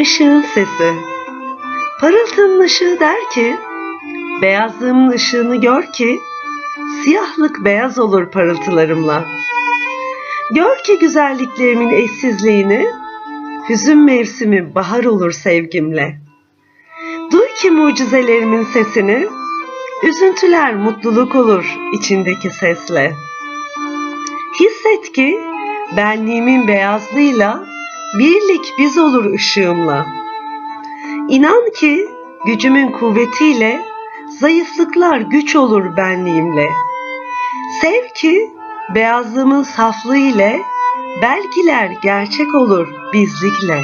Işığın sesi. Parıltının ışığı der ki, beyazlığımın ışığını gör ki, siyahlık beyaz olur parıltılarımla. Gör ki güzelliklerimin eşsizliğini, hüzün mevsimi bahar olur sevgimle. Duy ki mucizelerimin sesini, üzüntüler mutluluk olur içindeki sesle. Hisset ki benliğimin beyazlığıyla birlik biz olur ışığımla. İnan ki gücümün kuvvetiyle zayıflıklar güç olur benliğimle. Sev ki beyazlığımın saflığı ile belkiler gerçek olur bizlikle.